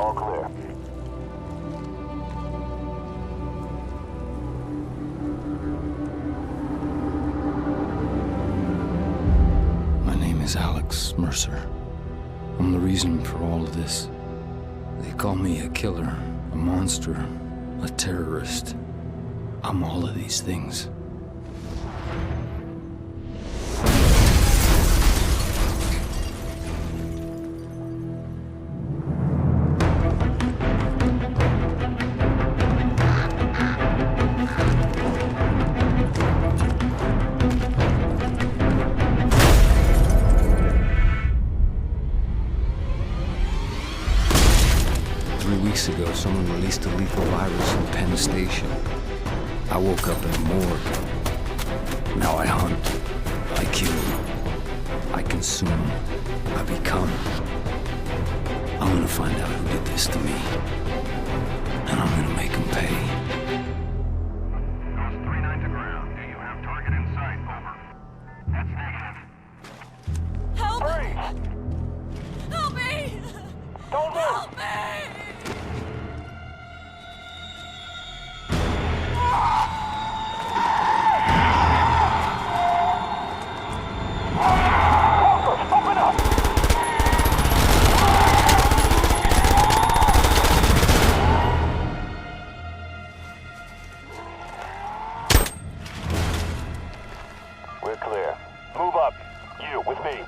All clear. My name is Alex Mercer. I'm the reason for all of this. They call me a killer, a monster, a terrorist. I'm all of these things. 3 weeks ago, someone released a lethal virus in Penn Station. I woke up in a morgue. Now I hunt. I kill. I consume. I become. I'm gonna find out who did this to me. And I'm gonna make them pay. Ghost 39 to ground. Do you have target in sight? Over. That's negative. Help! Freeze! Help me! Don't move! Help me! Walkers, open up! We're clear. Move up. You, with me.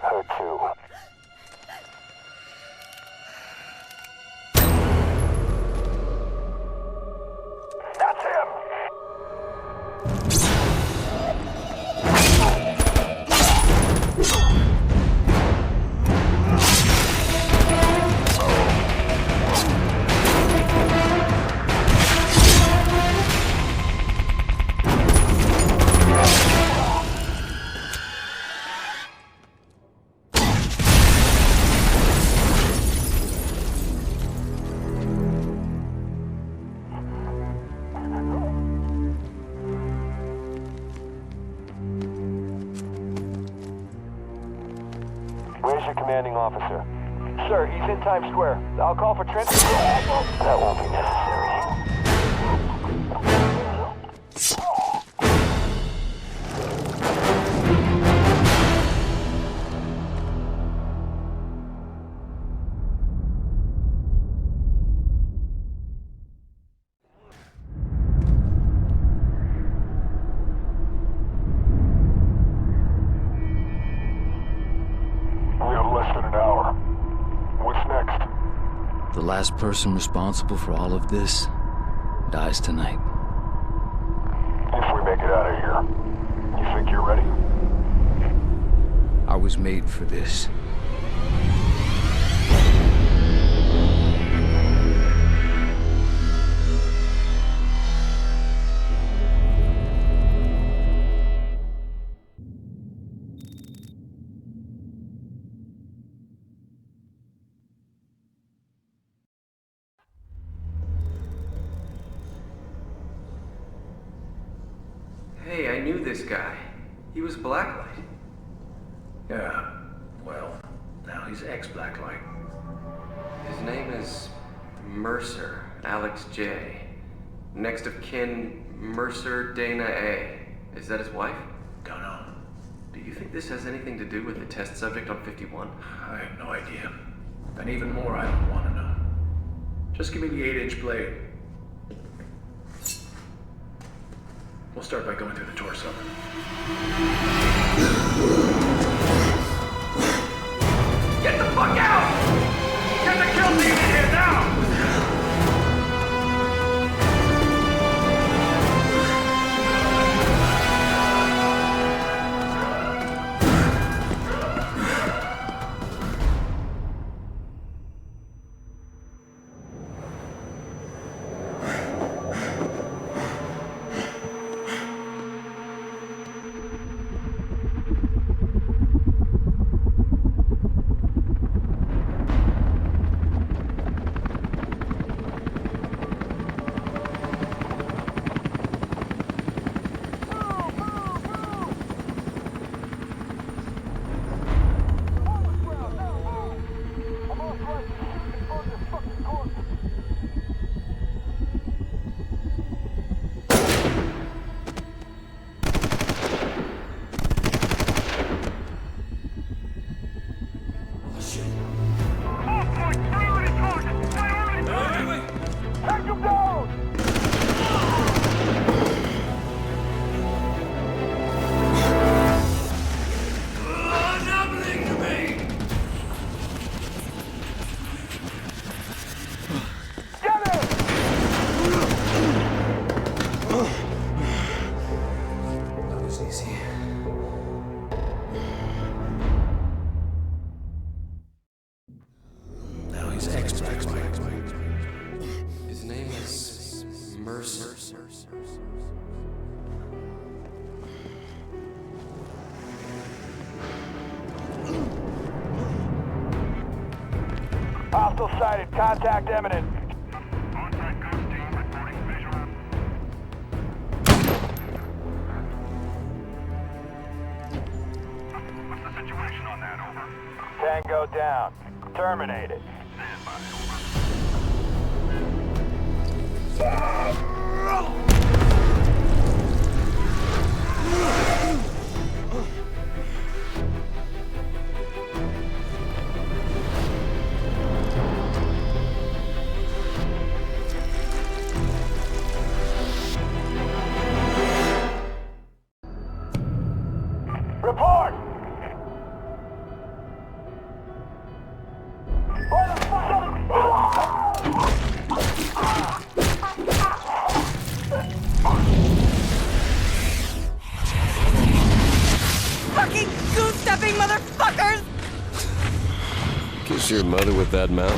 Her too. That's him! Where's your commanding officer? Sir, he's in Times Square. I'll call for transport. That won't be necessary. We have less than an hour. What's next? The last person responsible for all of this dies tonight. If we make it out of here, you think you're ready? I was made for this. Hey, I knew this guy. He was Blacklight. Yeah, well, now he's ex-Blacklight. His name is Mercer, Alex J. Next of kin, Mercer Dana A. Is that his wife? Don't know. Do you think this has anything to do with the test subject on 51? I have no idea. And even more, I don't want to know. Just give me the 8-inch blade. We'll start by going through the torso. Get the fuck out! Get the kill team in here now! Hostile sighted. Contact imminent. On-site ghost team reporting visual. What's the situation on that, over? Tango down. Terminated. Stand by, over. Report! Fucking goose-stepping motherfuckers! Kiss your mother with that mouth?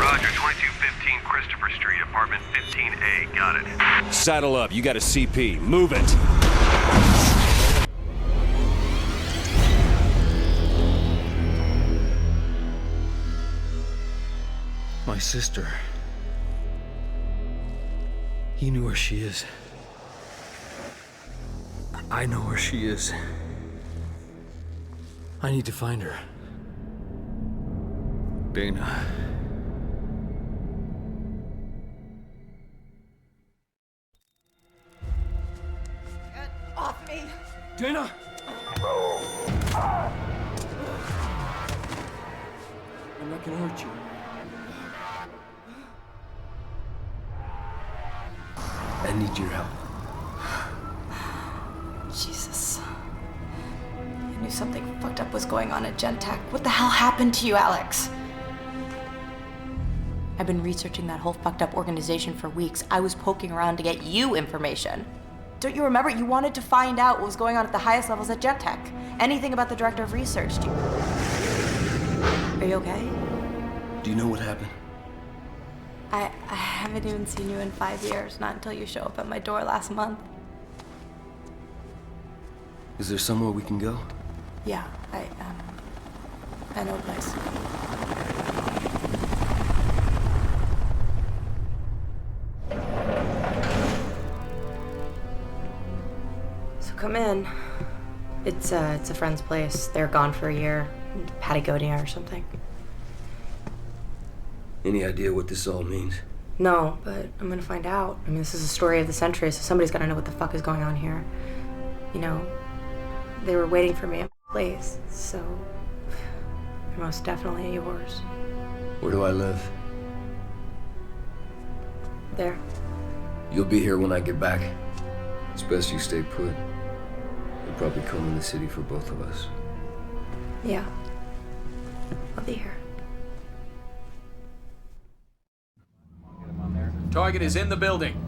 Roger, 2215 Christopher Street, apartment 15A. Got it. Saddle up, you got a CP. Move it! My sister. You knew where she is. I know where she is. I need to find her. Dana. Get off me! Dana! I'm not gonna hurt you. I need your help. Jesus. I knew something fucked up was going on at Gentech. What the hell happened to you, Alex? I've been researching that whole fucked up organization for weeks. I was poking around to get you information. Don't you remember? You wanted to find out what was going on at the highest levels at Gentech. Anything about the director of research. Are you okay? Do you know what happened? I haven't even seen you in 5 years, not until you show up at my door last month. Is there somewhere we can go? Yeah, I know a place. So come in. It's a friend's place. They're gone for a year. Patagonia or something. Any idea what this all means? No, but I'm gonna find out. I mean, this is a story of the century, so somebody's gotta know what the fuck is going on here. You know, they were waiting for me at my place, so they're most definitely yours. Where do I live? There. You'll be here when I get back. It's best you stay put. They'll probably come in the city for both of us. Yeah. I'll be here. Target is in the building.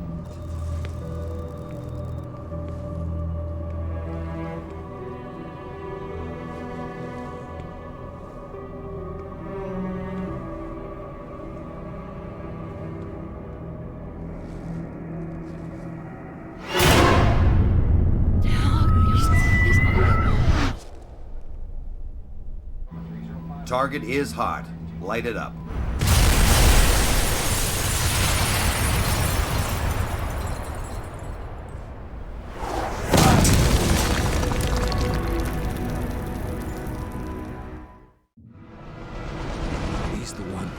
Target is hot. Light it up. He's the one.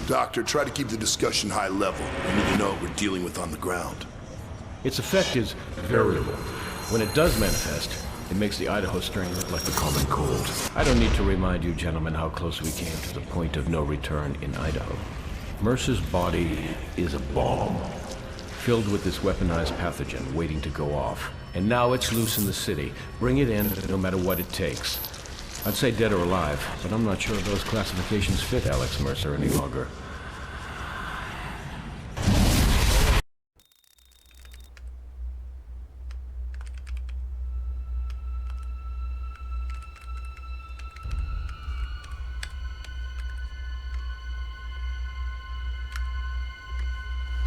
Doctor, try to keep the discussion high level. We need to know what we're dealing with on the ground. Its effect is variable. When it does manifest, it makes the Idaho strain look like the common cold. I don't need to remind you gentlemen how close we came to the point of no return in Idaho. Mercer's body is a bomb, filled with this weaponized pathogen waiting to go off. And now it's loose in the city. Bring it in, no matter what it takes. I'd say dead or alive, but I'm not sure if those classifications fit Alex Mercer any longer.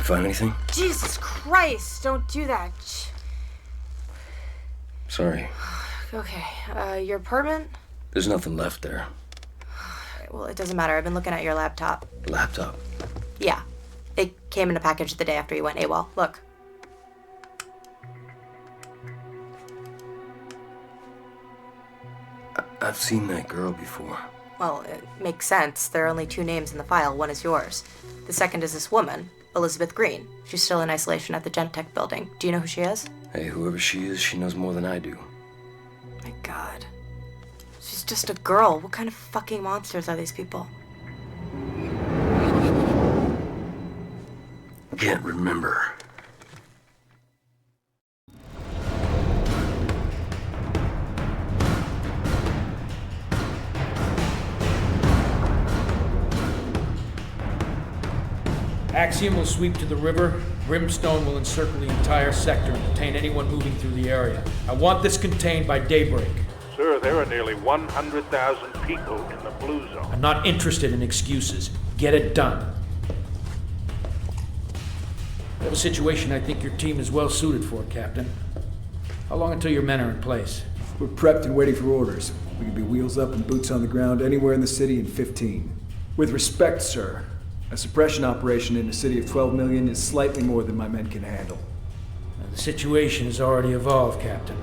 find anything? Jesus Christ, don't do that. Sorry. Okay, your apartment? There's nothing left there. Well, it doesn't matter. I've been looking at your laptop. Laptop? Yeah. It came in a package the day after you went AWOL. Look. I've seen that girl before. Well, it makes sense. There are only 2 names in the file. One is yours. The second is this woman, Elizabeth Green. She's still in isolation at the Gentech building. Do you know who she is? Hey, whoever she is, she knows more than I do. My God. She's just a girl. What kind of fucking monsters are these people? Can't remember. Axiom will sweep to the river. Brimstone will encircle the entire sector and detain anyone moving through the area. I want this contained by daybreak. Sir, there are nearly 100,000 people in the blue zone. I'm not interested in excuses. Get it done. I have a situation I think your team is well suited for, Captain. How long until your men are in place? We're prepped and waiting for orders. We can be wheels up and boots on the ground anywhere in the city in 15. With respect, sir, a suppression operation in a city of 12 million is slightly more than my men can handle. The situation has already evolved, Captain.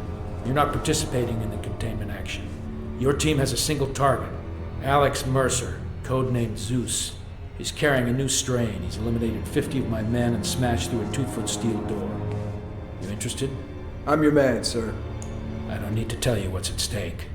You're not participating in the containment action. Your team has a single target, Alex Mercer, codenamed Zeus. He's carrying a new strain. He's eliminated 50 of my men and smashed through a 2-foot steel door. You interested? I'm your man, sir. I don't need to tell you what's at stake.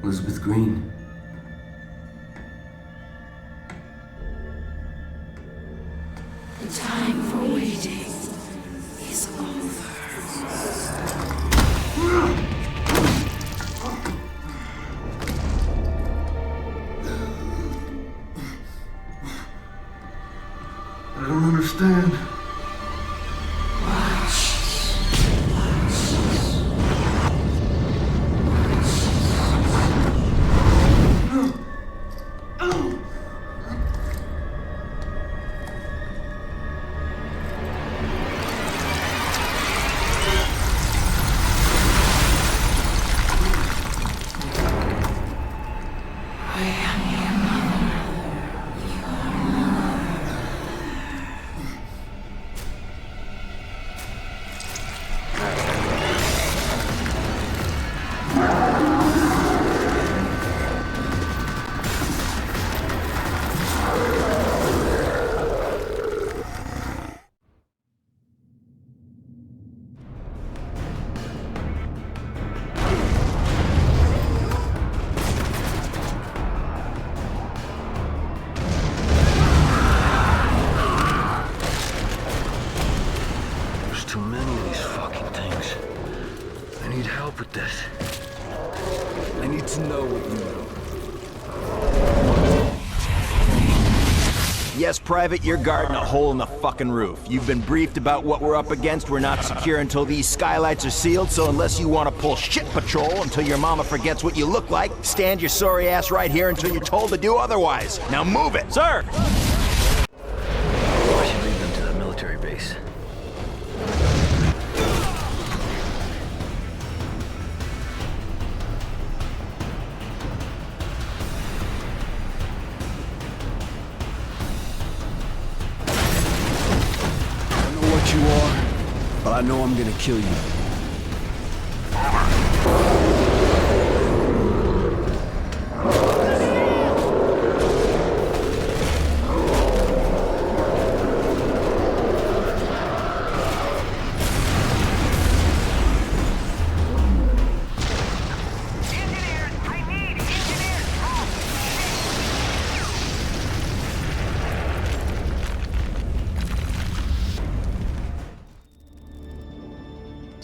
Elizabeth Green. The time for waiting is over. I don't understand. Too many of these fucking things. I need help with this. I need to know what you know. Yes, Private, you're guarding a hole in the fucking roof. You've been briefed about what we're up against. We're not secure until these skylights are sealed, so unless you want to pull shit patrol until your mama forgets what you look like, stand your sorry ass right here until you're told to do otherwise. Now move it! Sir! I should lead them to the military base. You are, but I know I'm gonna kill you.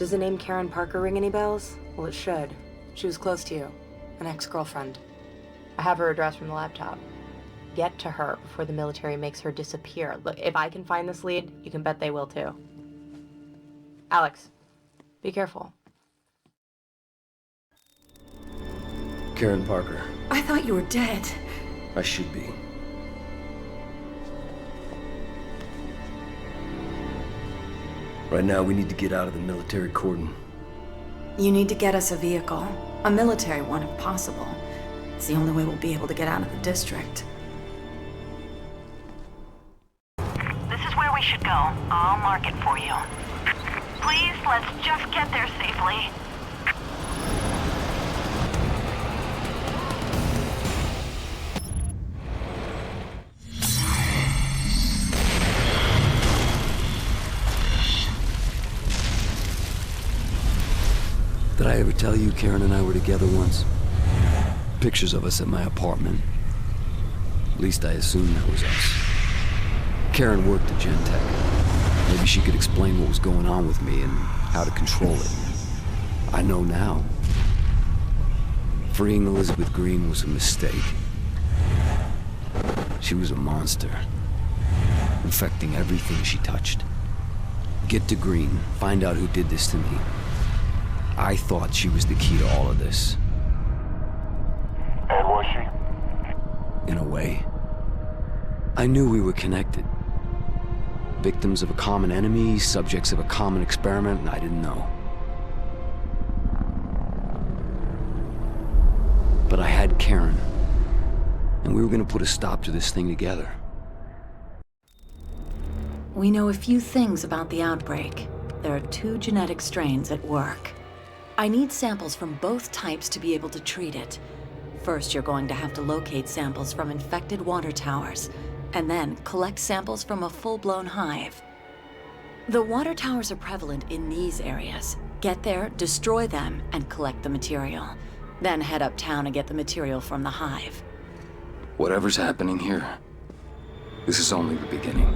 Does the name Karen Parker ring any bells? Well, it should. She was close to you. An ex-girlfriend. I have her address from the laptop. Get to her before the military makes her disappear. Look, if I can find this lead, you can bet they will too. Alex, be careful. Karen Parker. I thought you were dead. I should be. Right now, we need to get out of the military cordon. You need to get us a vehicle. A military one, if possible. It's the only way we'll be able to get out of the district. This is where we should go. I'll mark it for you. Please, let's just get there safely. Did I ever tell you Karen and I were together once? Pictures of us at my apartment. At least I assumed that was us. Karen worked at Gentech. Maybe she could explain what was going on with me and how to control it. I know now. Freeing Elizabeth Green was a mistake. She was a monster, infecting everything she touched. Get to Green, find out who did this to me. I thought she was the key to all of this. And was she? In a way. I knew we were connected. Victims of a common enemy, subjects of a common experiment, and I didn't know. But I had Karen, and we were gonna put a stop to this thing together. We know a few things about the outbreak. There are 2 genetic strains at work. I need samples from both types to be able to treat it. First, you're going to have to locate samples from infected water towers, and then collect samples from a full-blown hive. The water towers are prevalent in these areas. Get there, destroy them, and collect the material. Then head uptown and get the material from the hive. Whatever's happening here, this is only the beginning.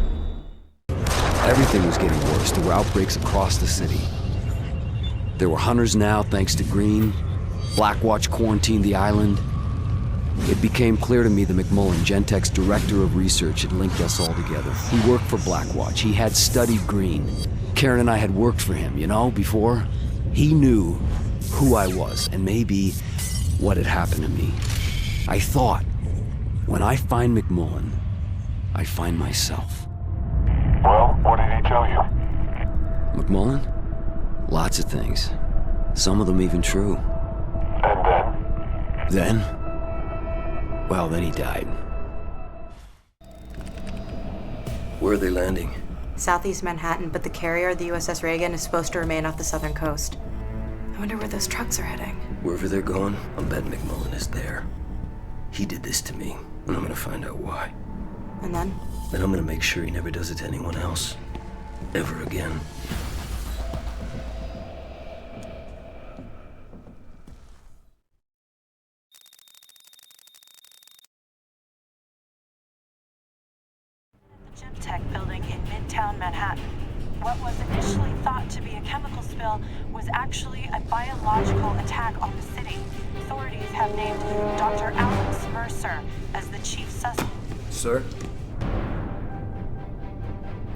Everything was getting worse. There were outbreaks across the city. There were hunters now, thanks to Green. Blackwatch quarantined the island. It became clear to me that McMullen, Gentech's director of research, had linked us all together. He worked for Blackwatch. He had studied Green. Karen and I had worked for him, you know, before. He knew who I was, and maybe what had happened to me. I thought, when I find McMullen, I find myself. Well, what did he tell you? McMullen? Lots of things. Some of them even true. And then? Then? Well, then he died. Where are they landing? Southeast Manhattan, but the carrier, the USS Reagan, is supposed to remain off the southern coast. I wonder where those trucks are heading. Wherever they're going, I'll bet McMullen is there. He did this to me, and I'm gonna find out why. And then? Then I'm gonna make sure he never does it to anyone else. Ever again. Gentech building in Midtown Manhattan. What was initially thought to be a chemical spill was actually a biological attack on the city. Authorities have named Dr. Alex Mercer as the chief suspect. Sir?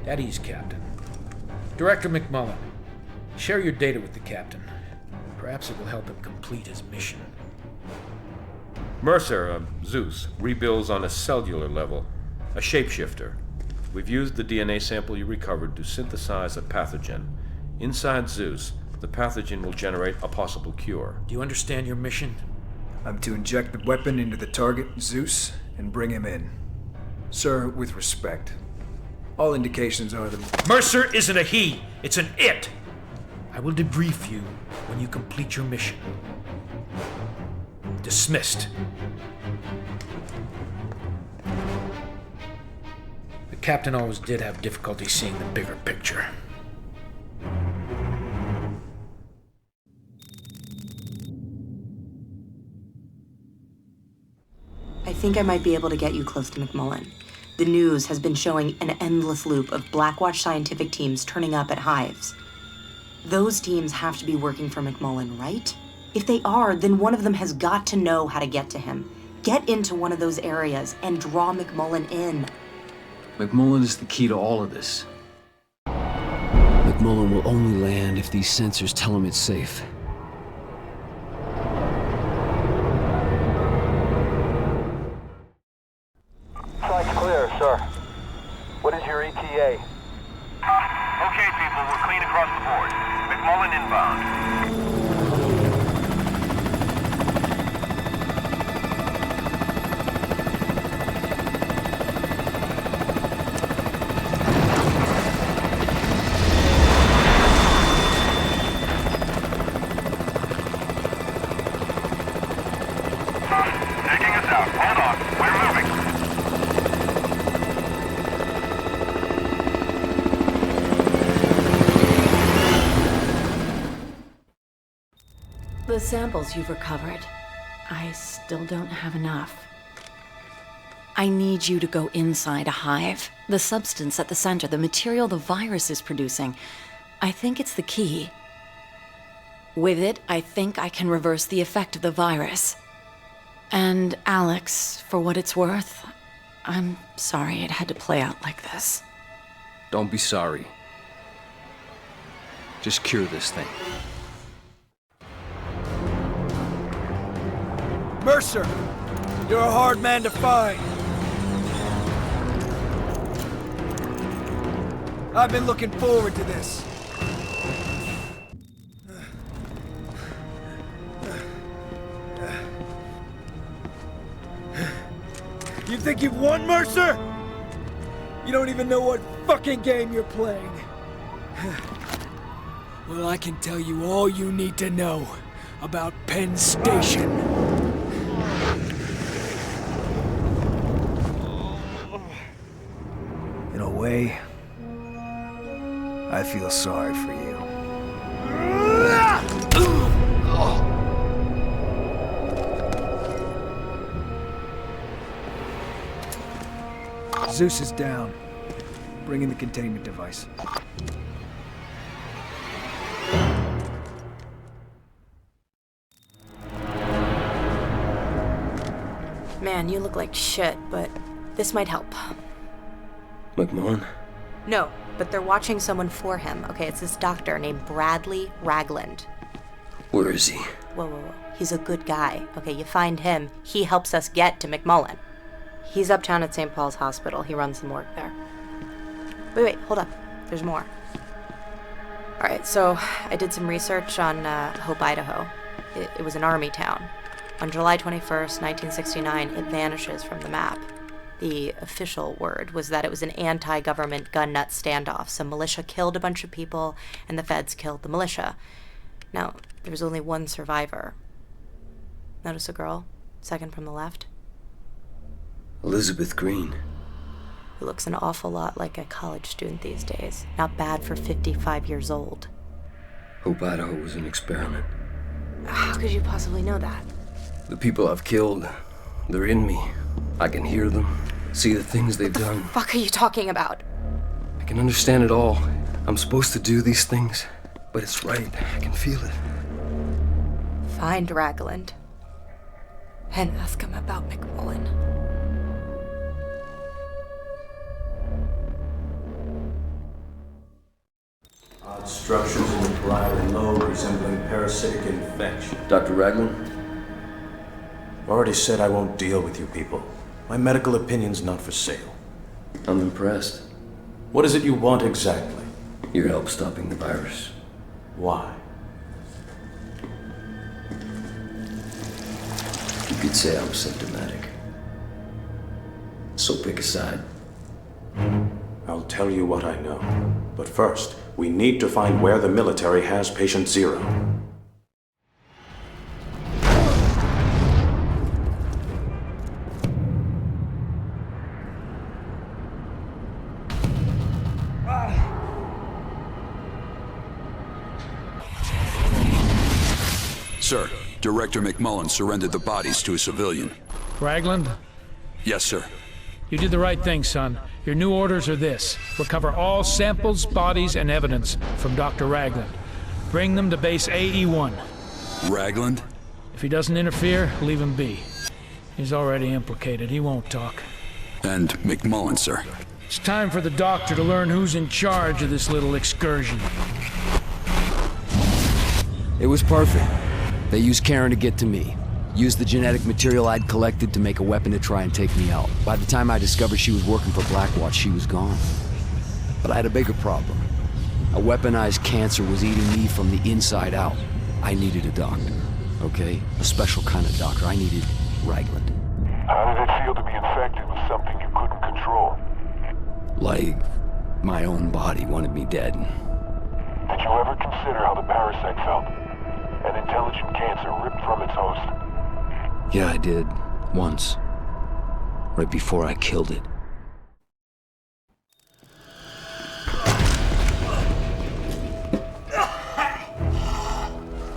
At ease, Captain. Director McMullen, share your data with the Captain. Perhaps it will help him complete his mission. Mercer, Zeus, rebuilds on a cellular level. A shapeshifter. We've used the DNA sample you recovered to synthesize a pathogen. Inside Zeus, the pathogen will generate a possible cure. Do you understand your mission? I'm to inject the weapon into the target, Zeus, and bring him in. Sir, with respect, all indications are that Mercer isn't a he, it's an it! I will debrief you when you complete your mission. Dismissed. The Captain always did have difficulty seeing the bigger picture. I think I might be able to get you close to McMullen. The news has been showing an endless loop of Blackwatch scientific teams turning up at hives. Those teams have to be working for McMullen, right? If they are, then one of them has got to know how to get to him. Get into one of those areas and draw McMullen in. McMullen is the key to all of this. McMullen will only land if these sensors tell him it's safe. Site's clear, sir. What is your ETA? Okay, people, we're clean across the board. McMullen inbound. Taking us out. Hold on. We're moving. The samples you've recovered, I still don't have enough. I need you to go inside a hive. The substance at the center, the material the virus is producing, I think it's the key. With it, I think I can reverse the effect of the virus. And Alex, for what it's worth, I'm sorry it had to play out like this. Don't be sorry. Just cure this thing. Mercer! You're a hard man to find. I've been looking forward to this. You think you've won, Mercer? You don't even know what fucking game you're playing. Well, I can tell you all you need to know about Penn Station. In a way, I feel sorry for you. Zeus is down. Bring in the containment device. Man, you look like shit, but this might help. McMullen? No, but they're watching someone for him. Okay, it's this doctor named Bradley Ragland. Where is he? Whoa. He's a good guy. Okay, you find him, he helps us get to McMullen. He's uptown at St. Paul's Hospital. He runs the morgue there. Wait, hold up. There's more. Alright, so I did some research on Hope, Idaho. It was an army town. On July 21st, 1969, it vanishes from the map. The official word was that it was an anti-government gun nut standoff. Some militia killed a bunch of people, and the feds killed the militia. Now, there was only one survivor. Notice a girl, second from the left? Elizabeth Green. Who looks an awful lot like a college student these days. Not bad for 55 years old. Hope, Idaho was an experiment. How could you possibly know that? The people I've killed, they're in me. I can hear them, see the things they've done. What the fuck are you talking about? I can understand it all. I'm supposed to do these things, but it's right. I can feel it. Find Ragland. And ask him about McMullen. Odd structures in the parietal lobe resembling parasitic infection. Dr. Ragland? Already said I won't deal with you people. My medical opinion's not for sale. I'm impressed. What is it you want exactly? Your help stopping the virus. Why? You could say I'm symptomatic. So pick a side. I'll tell you what I know. But first, we need to find where the military has Patient Zero. Sir, Director McMullen surrendered the bodies to a civilian. Ragland? Yes, sir. You did the right thing, son. Your new orders are this. Recover all samples, bodies, and evidence from Dr. Ragland. Bring them to base AE-1. Ragland? If he doesn't interfere, leave him be. He's already implicated. He won't talk. And McMullen, sir. It's time for the doctor to learn who's in charge of this little excursion. It was perfect. They used Karen to get to me. Used the genetic material I'd collected to make a weapon to try and take me out. By the time I discovered she was working for Blackwatch, she was gone. But I had a bigger problem. A weaponized cancer was eating me from the inside out. I needed a doctor, okay? A special kind of doctor. I needed Ragland. How did it feel to be infected with something you couldn't control? Like my own body wanted me dead. Did you ever consider how the parasite felt? An intelligent cancer ripped from its host. Yeah, I did. Once. Right before I killed it.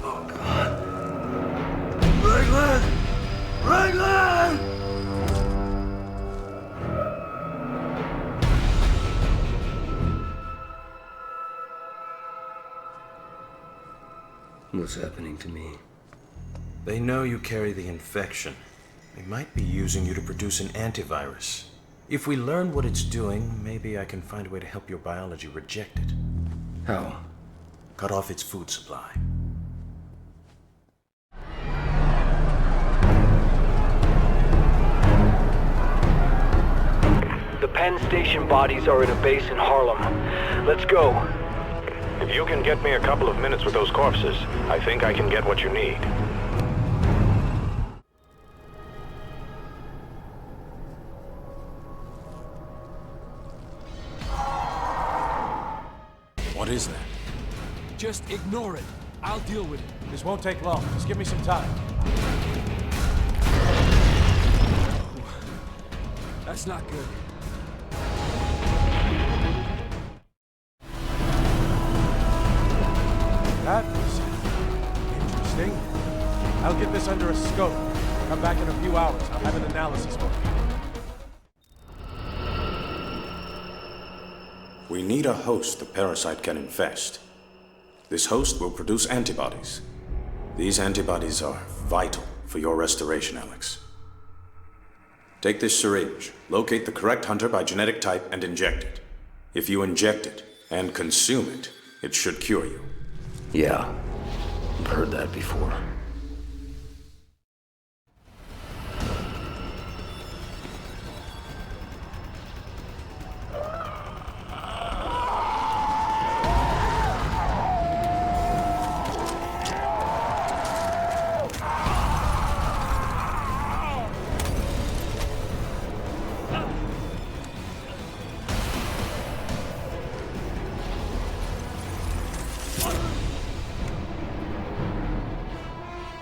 Oh, God. Ragland! Ragland! What's happening to me? They know you carry the infection. They might be using you to produce an antivirus. If we learn what it's doing, maybe I can find a way to help your biology reject it. How? Cut off its food supply. The Penn Station bodies are in a base in Harlem. Let's go. If you can get me a couple of minutes with those corpses, I think I can get what you need. What is that? Just ignore it. I'll deal with it. This won't take long. Just give me some time. That's not good. That was interesting. I'll get this under a scope. Come back in a few hours. I'll have an analysis for you. We need a host the parasite can infest. This host will produce antibodies. These antibodies are vital for your restoration, Alex. Take this syringe, locate the correct hunter by genetic type, and inject it. If you inject it and consume it, it should cure you. Yeah, I've heard that before.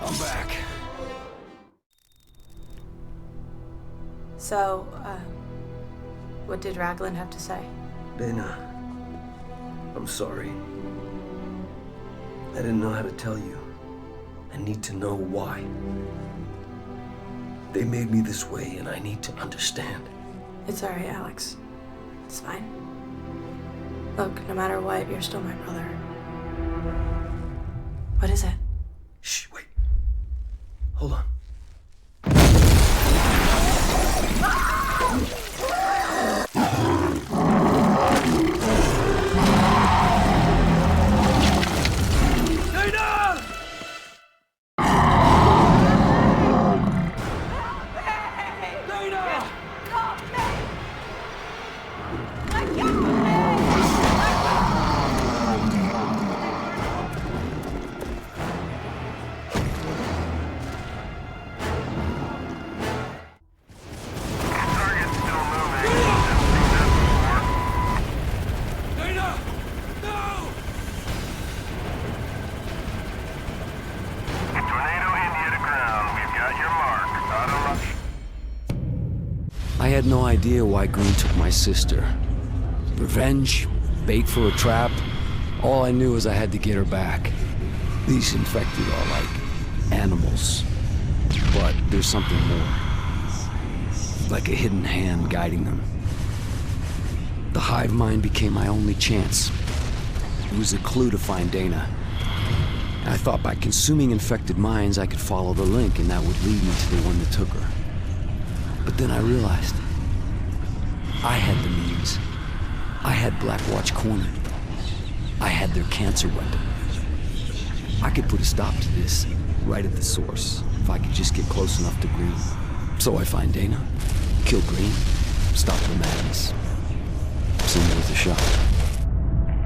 I'm back. So, what did Ragland have to say? Dana, I'm sorry. I didn't know how to tell you. I need to know why. They made me this way, and I need to understand. It's alright, Alex. It's fine. Look, no matter what, you're still my brother. What is it? Shh, wait. Hold on. I had no idea why Green took my sister. Revenge? Bait for a trap? All I knew is I had to get her back. These infected are like animals. But there's something more. Like a hidden hand guiding them. The hive mind became my only chance. It was a clue to find Dana. I thought by consuming infected minds I could follow the link and that would lead me to the one that took her. But then I realized I had the means. I had Blackwatch cornered. I had their cancer weapon. I could put a stop to this right at the source if I could just get close enough to Green. So I find Dana, kill Green, stop the madness. Seemed worth a shot.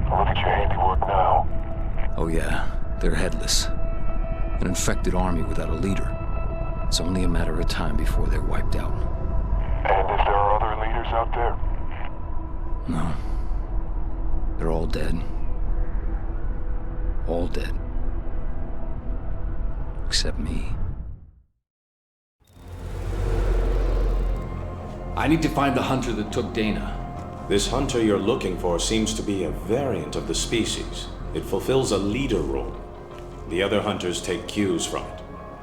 Look at your handiwork now. Oh yeah, they're headless. An infected army without a leader. It's only a matter of time before they're wiped out. And if there are other leaders out there? No. They're all dead. All dead. Except me. I need to find the hunter that took Dana. This hunter you're looking for seems to be a variant of the species. It fulfills a leader role. The other hunters take cues from it.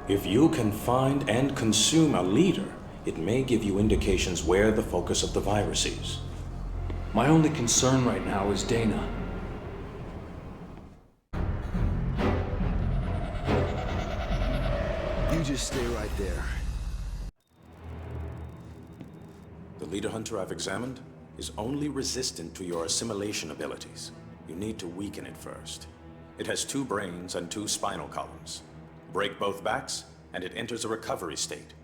If you can find and consume a leader, it may give you indications where the focus of the virus is. My only concern right now is Dana. You just stay right there. The leader hunter I've examined is only resistant to your assimilation abilities. You need to weaken it first. It has 2 brains and 2 spinal columns. Break both backs, and it enters a recovery state.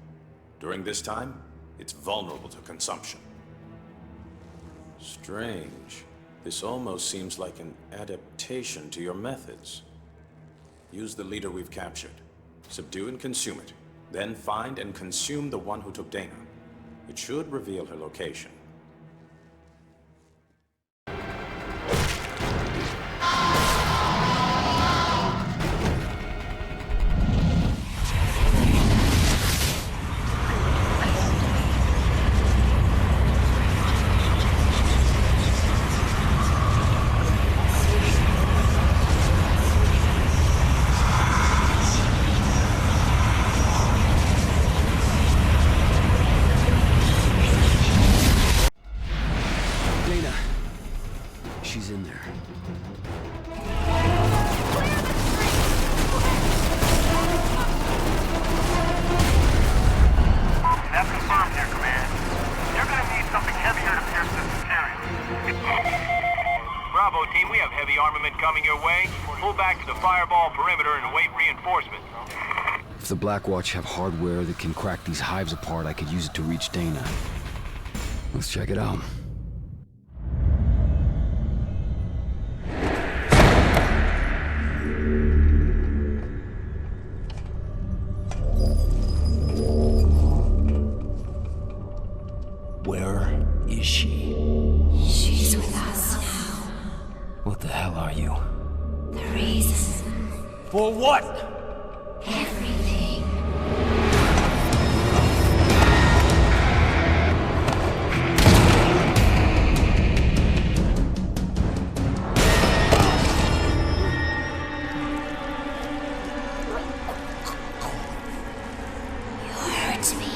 During this time, it's vulnerable to consumption. Strange. This almost seems like an adaptation to your methods. Use the leader we've captured. Subdue and consume it. Then find and consume the one who took Dana. It should reveal her location. She's in there. That's confirmed here, Command. You're gonna need something heavier to pierce this material. Bravo, team. We have heavy armament coming your way. Pull back to the fireball perimeter and await reinforcements. If the Blackwatch have hardware that can crack these hives apart, I could use it to reach Dana. Let's check it out. Where is she? She's with us now. What the hell are you? The reason. For what? Everything. You hurt me.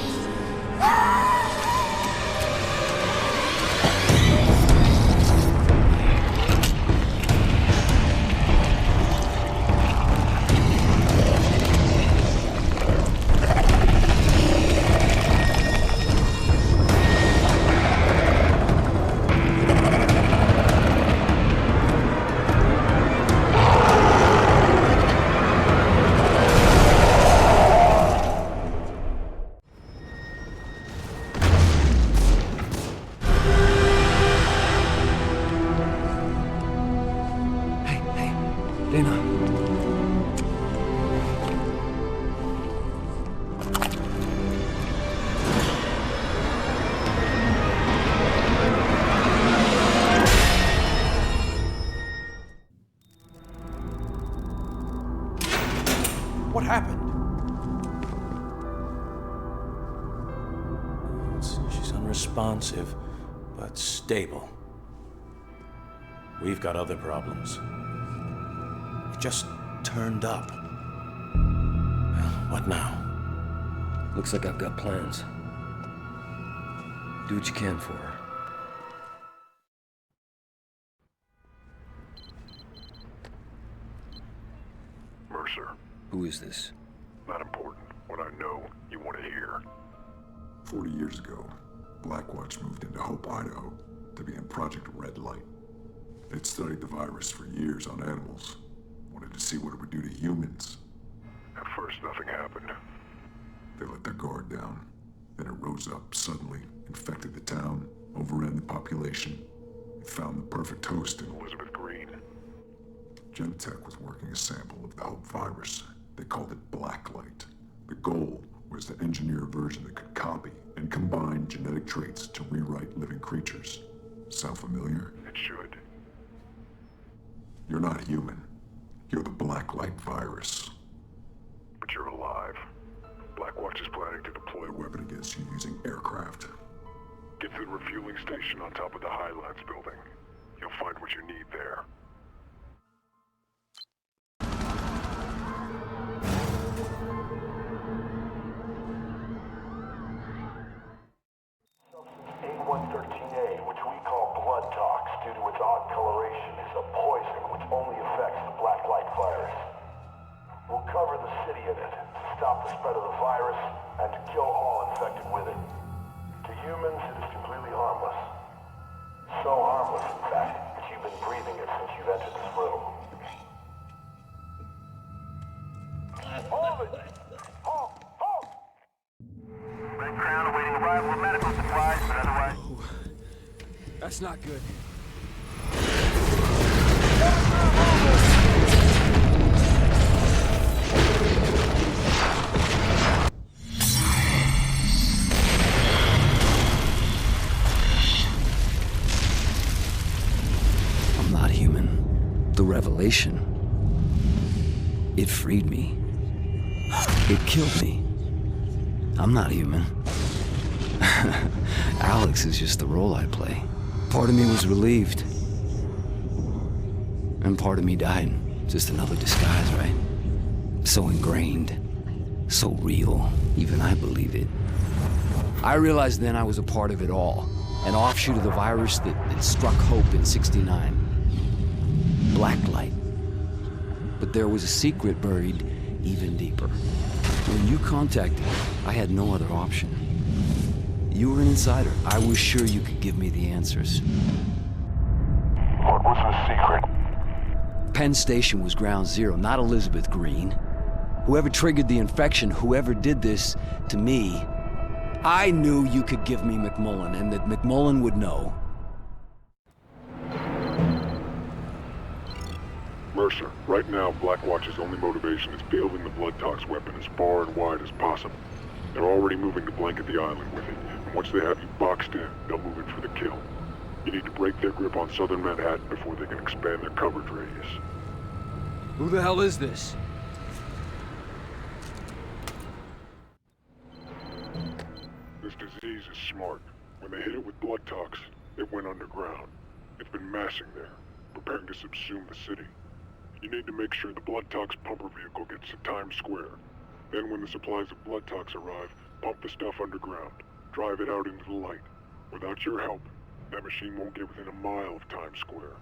Dana. What happened? She's unresponsive, but stable. We've got other problems. It just turned up. What now? Looks like I've got plans. Do what you can for her. Mercer. Who is this? Not important. What I know, you want to hear. 40 years ago, Blackwatch moved into Hope, Idaho, to be in Project Red Light. They'd studied the virus for years on animals. Wanted to see what it would do to humans. At first, nothing happened. They let their guard down. Then it rose up suddenly, infected the town, overran the population. It found the perfect host in Elizabeth Green. Genentech was working a sample of the Hope virus. They called it Blacklight. The goal was to engineer a version that could copy and combine genetic traits to rewrite living creatures. Sound familiar? It should. You're not human. You're the Blacklight virus. But you're alive. Blackwatch is planning to deploy a weapon against you using aircraft. Get to the refueling station on top of the Highlands building. You'll find what you need there. A113A, which we call blood tox due to its odd coloration, is a poison which only affects the Blacklight virus. We'll cover the city in it to stop the spread of the virus and to kill all infected with it. To humans, it is completely harmless. So harmless, in fact, that you've been breathing it since you've entered this room. Hold it! Halt! Halt! Red Crown awaiting arrival of medical supplies, but otherwise... That's not good. I'm not human. The revelation. It freed me. It killed me. I'm not human. Alex is just the role I play. Part of me was relieved. And part of me died. Just another disguise, right? So ingrained. So real. Even I believe it. I realized then I was a part of it all. An offshoot of the virus that struck Hope in '69. Blacklight. But there was a secret buried even deeper. When you contacted me, I had no other option. You were an insider. I was sure you could give me the answers. What was the secret? Penn Station was ground zero, not Elizabeth Green. Whoever triggered the infection, whoever did this to me, I knew you could give me McMullen, and that McMullen would know. Mercer, right now Blackwatch's only motivation is fielding the blood tox weapon as far and wide as possible. They're already moving to blanket the island with it, and once they have you boxed in, they'll move in for the kill. You need to break their grip on southern Manhattan before they can expand their coverage radius. Who the hell is this? This disease is smart. When they hit it with blood tox, it went underground. It's been massing there, preparing to subsume the city. You need to make sure the blood tox pumper vehicle gets to Times Square. Then when the supplies of blood tox arrive, pump the stuff underground. Drive it out into the light. Without your help, that machine won't get within a mile of Times Square.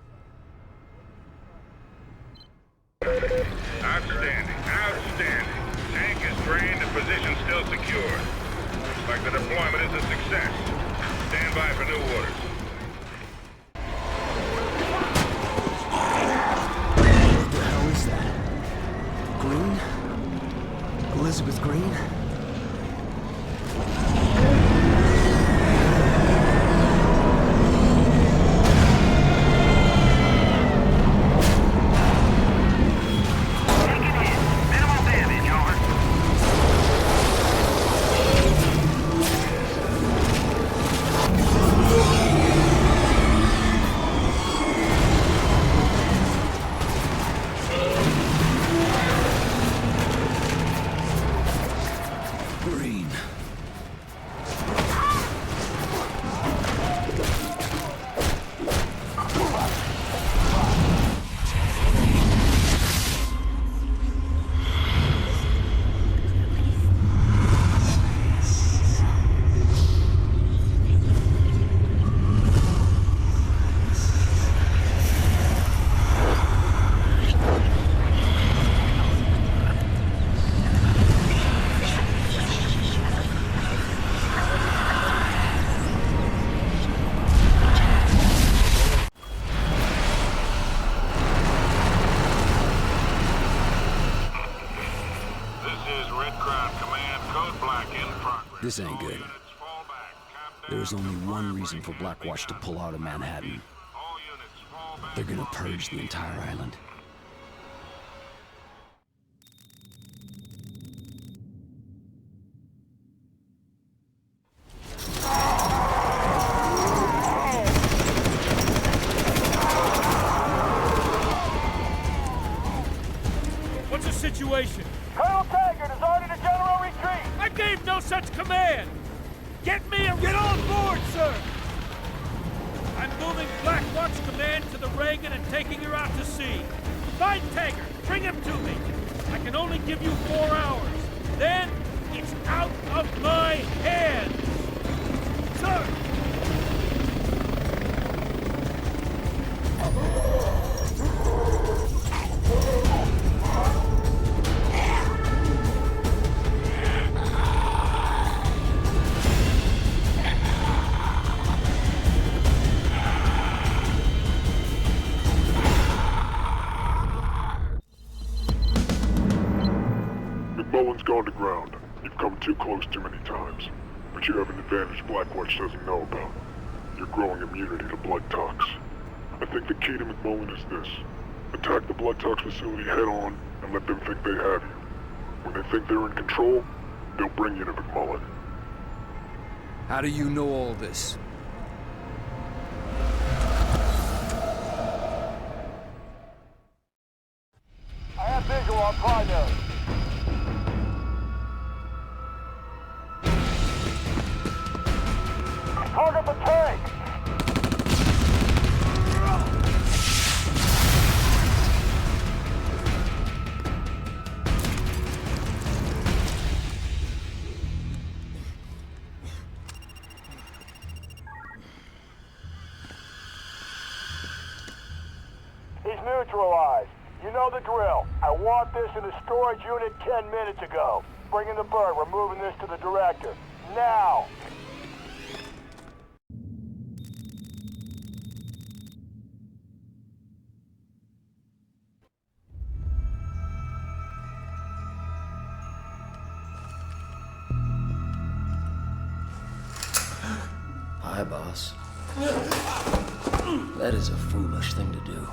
Outstanding, outstanding. Tank is drained and position still secure. Looks like the deployment is a success. Stand by for new orders. What the hell is that? Green? Elizabeth Green? This ain't good. There is only one reason for Blackwatch to pull out of Manhattan. They're gonna purge the entire island. What's the situation? Colonel Taggart has ordered a general retreat! I gave no such command! Get me a... Get on board, sir! I'm moving Blackwatch command to the Reagan and taking her out to sea. Find Taggart! Bring him to me! I can only give you 4 hours. Then, it's out of my hands! Sir! McMullen's gone to ground. You've come too close too many times. But you have an advantage Blackwatch doesn't know about. Your growing immunity to blood tox. I think the key to McMullen is this. Attack the blood tox facility head on and let them think they have you. When they think they're in control, they'll bring you to McMullen. How do you know all this? I have visual on primary. Target the tank! He's neutralized. You know the drill. I want this in the storage unit 10 minutes ago. Bring in the bird. We're moving this to the director. Now! Hi, boss. That is a foolish thing to do.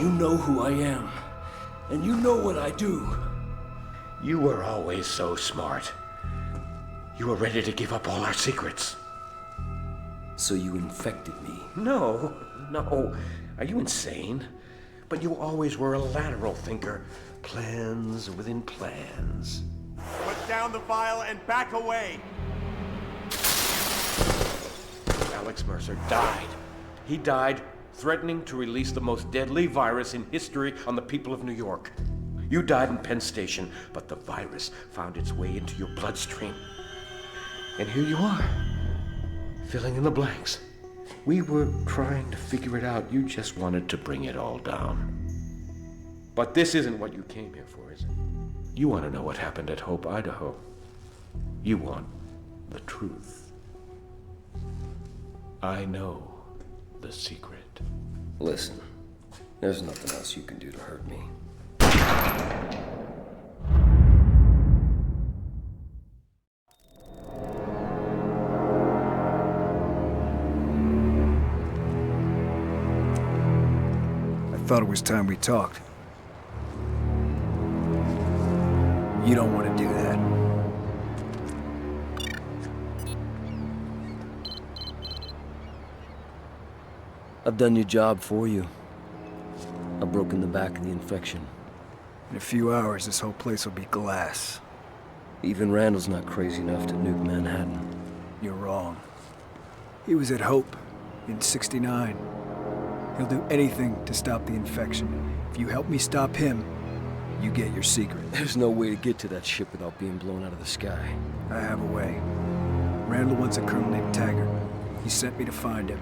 You know who I am, and you know what I do. You were always so smart. You were ready to give up all our secrets. So you infected me? No. Are you insane? But you always were a lateral thinker. Plans within plans. Put down the vial and back away! Alex Mercer died. He died threatening to release the most deadly virus in history on the people of New York. You died in Penn Station, but the virus found its way into your bloodstream. And here you are, filling in the blanks. We were trying to figure it out. You just wanted to bring it all down. But this isn't what you came here for, is it? You want to know what happened at Hope, Idaho. You want the truth. I know the secret. Listen, there's nothing else you can do to hurt me. I thought it was time we talked. You don't want to do that. I've done your job for you. I've broken the back of the infection. In a few hours, this whole place will be glass. Even Randall's not crazy enough to nuke Manhattan. You're wrong. He was at Hope in '69. He'll do anything to stop the infection. If you help me stop him, you get your secret. There's no way to get to that ship without being blown out of the sky. I have a way. Randall wants a colonel named Taggart. He sent me to find him.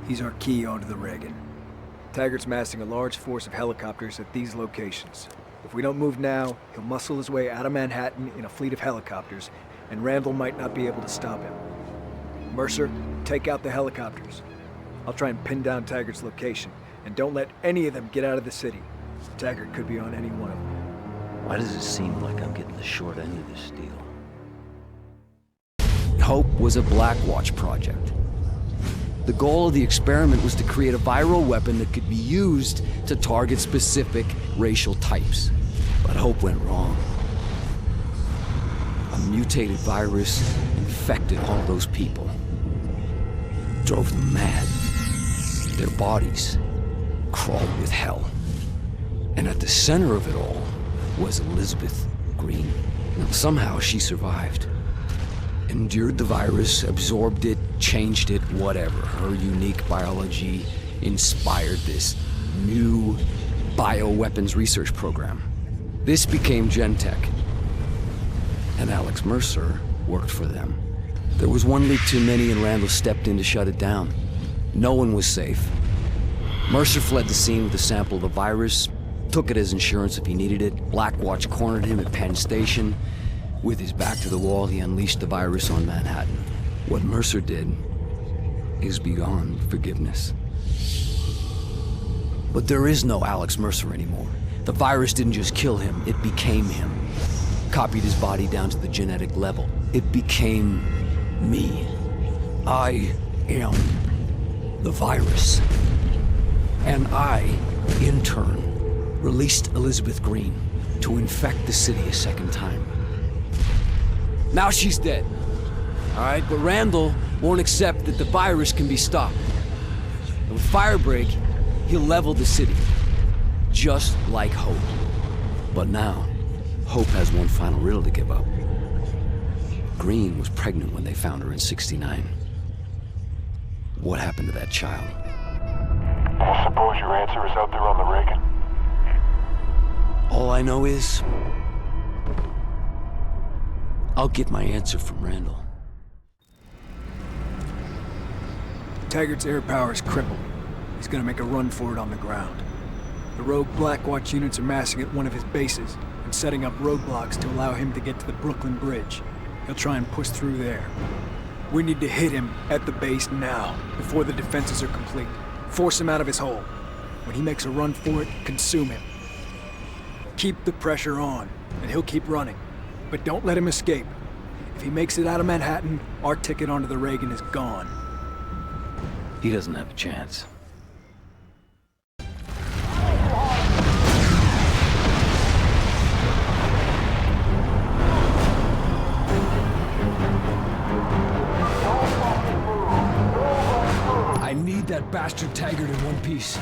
He's our key onto the Reagan. Taggart's massing a large force of helicopters at these locations. If we don't move now, he'll muscle his way out of Manhattan in a fleet of helicopters, and Randall might not be able to stop him. Mercer, take out the helicopters. I'll try and pin down Taggart's location, and don't let any of them get out of the city. Taggart could be on any one of them. Why does it seem like I'm getting the short end of this deal? Hope was a Blackwatch project. The goal of the experiment was to create a viral weapon that could be used to target specific racial types. But Hope went wrong. A mutated virus infected all those people. Drove them mad. Their bodies crawled with hell. And at the center of it all was Elizabeth Green. Now, somehow she survived. Endured the virus, absorbed it, changed it, whatever. Her unique biology inspired this new bioweapons research program. This became Gentek. And Alex Mercer worked for them. There was one leak too many and Randall stepped in to shut it down. No one was safe. Mercer fled the scene with a sample of the virus, took it as insurance if he needed it. Blackwatch cornered him at Penn Station. With his back to the wall, he unleashed the virus on Manhattan. What Mercer did is beyond forgiveness. But there is no Alex Mercer anymore. The virus didn't just kill him, it became him. Copied his body down to the genetic level. It became me. I am the virus. And I, in turn, released Elizabeth Green to infect the city a second time. Now she's dead. All right, but Randall won't accept that the virus can be stopped. And with Firebreak, he'll level the city. Just like Hope. But now, Hope has one final riddle to give up. Green was pregnant when they found her in '69. What happened to that child? I suppose your answer is out there on the Reagan? All I know is, I'll get my answer from Randall. Taggart's air power is crippled. He's gonna make a run for it on the ground. The rogue Blackwatch units are massing at one of his bases and setting up roadblocks to allow him to get to the Brooklyn Bridge. He'll try and push through there. We need to hit him at the base now, before the defenses are complete. Force him out of his hole. When he makes a run for it, consume him. Keep the pressure on, and he'll keep running. But don't let him escape. If he makes it out of Manhattan, our ticket onto the Reagan is gone. He doesn't have a chance. I need that bastard Taggart in one piece.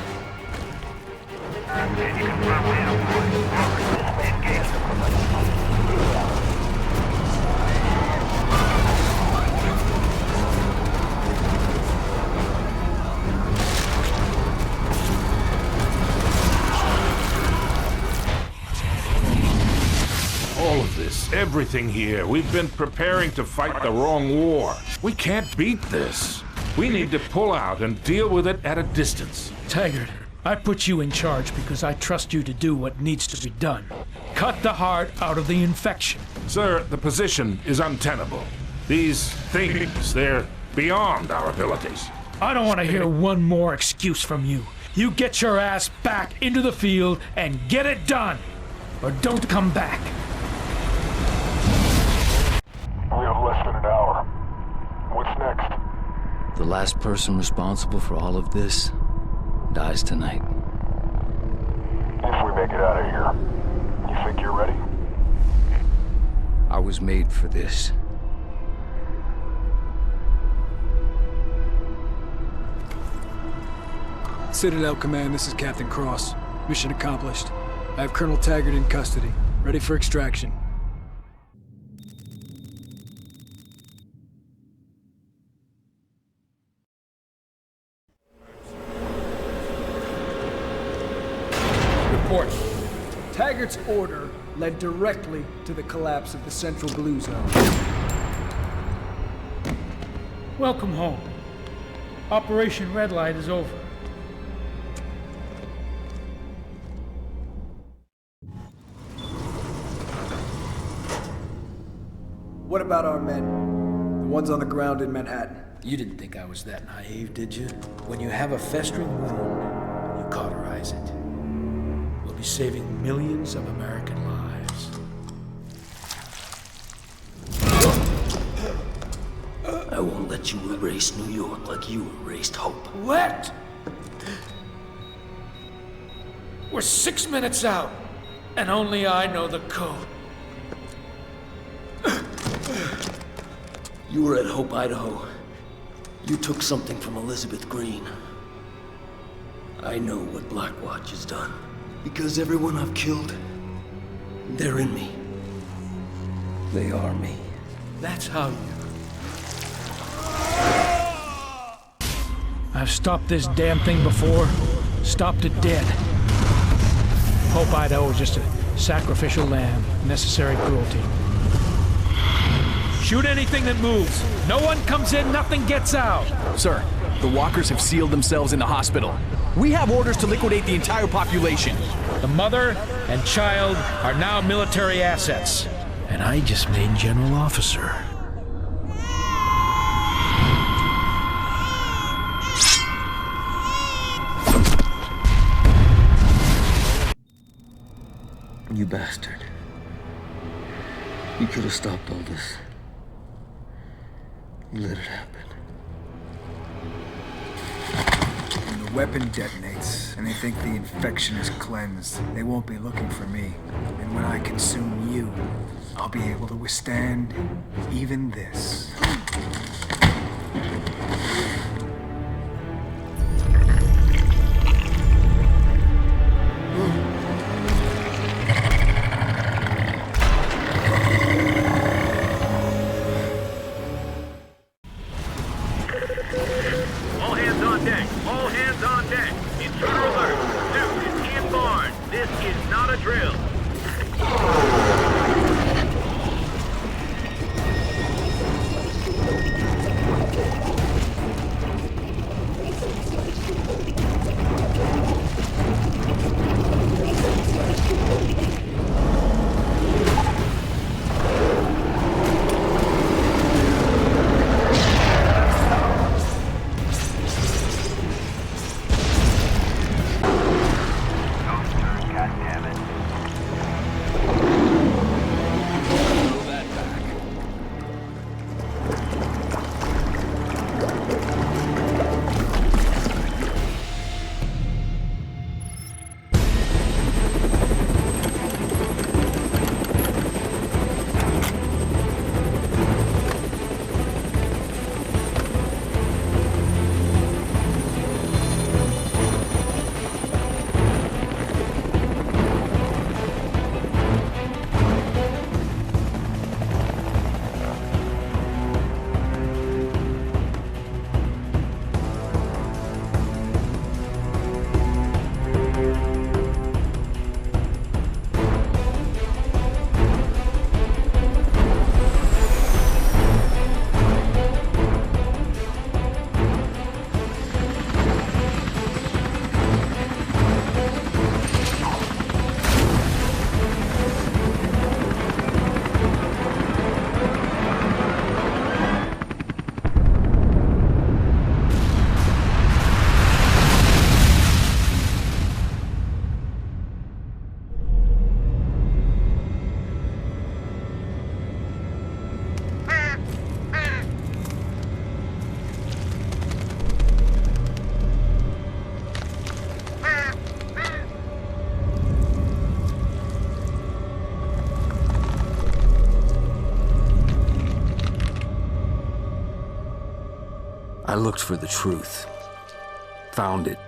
All of this, everything here, we've been preparing to fight the wrong war. We can't beat this. We need to pull out and deal with it at a distance. Taggart, I put you in charge because I trust you to do what needs to be done. Cut the heart out of the infection. Sir, the position is untenable. These things, they're beyond our abilities. I don't want to hear one more excuse from you. You get your ass back into the field and get it done. Or don't come back. We have less than an hour. What's next? The last person responsible for all of this dies tonight. If we make it out of here, you think you're ready? I was made for this. Citadel Command, this is Captain Cross. Mission accomplished. I have Colonel Taggart in custody, ready for extraction. Report. Taggart's order led directly to the collapse of the Central Blue Zone. Welcome home. Operation Red Light is over. What about our men? The ones on the ground in Manhattan? You didn't think I was that naive, did you? When you have a festering wound, you cauterize it. We'll be saving millions of American lives. let you erase New York like you erased hope. Let? We're 6 minutes out, and only I know the code. You were at Hope, Idaho. You took something from Elizabeth Green. I know what Blackwatch has done. Because everyone I've killed, they're in me. They are me. That's how you... I've stopped this damn thing before. Stopped it dead. Hope Idaho is just a sacrificial lamb. Necessary cruelty. Shoot anything that moves. No one comes in, nothing gets out. Sir, the walkers have sealed themselves in the hospital. We have orders to liquidate the entire population. The mother and child are now military assets. And I just made general officer. You bastard. You could have stopped all this. You let it happen. When the weapon detonates, and they think the infection is cleansed, they won't be looking for me. And when I consume you, I'll be able to withstand even this. I looked for the truth. Found it.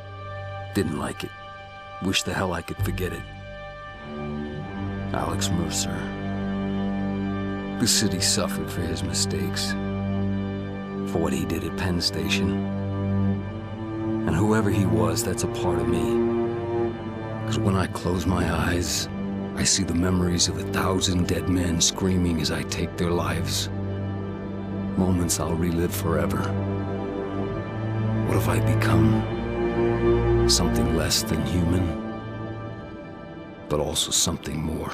Didn't like it. Wish the hell I could forget it. Alex Mercer. The city suffered for his mistakes. For what he did at Penn Station. And whoever he was, that's a part of me. Because when I close my eyes, I see the memories of 1,000 dead men screaming as I take their lives. Moments I'll relive forever. What have I become? Something less than human, but also something more.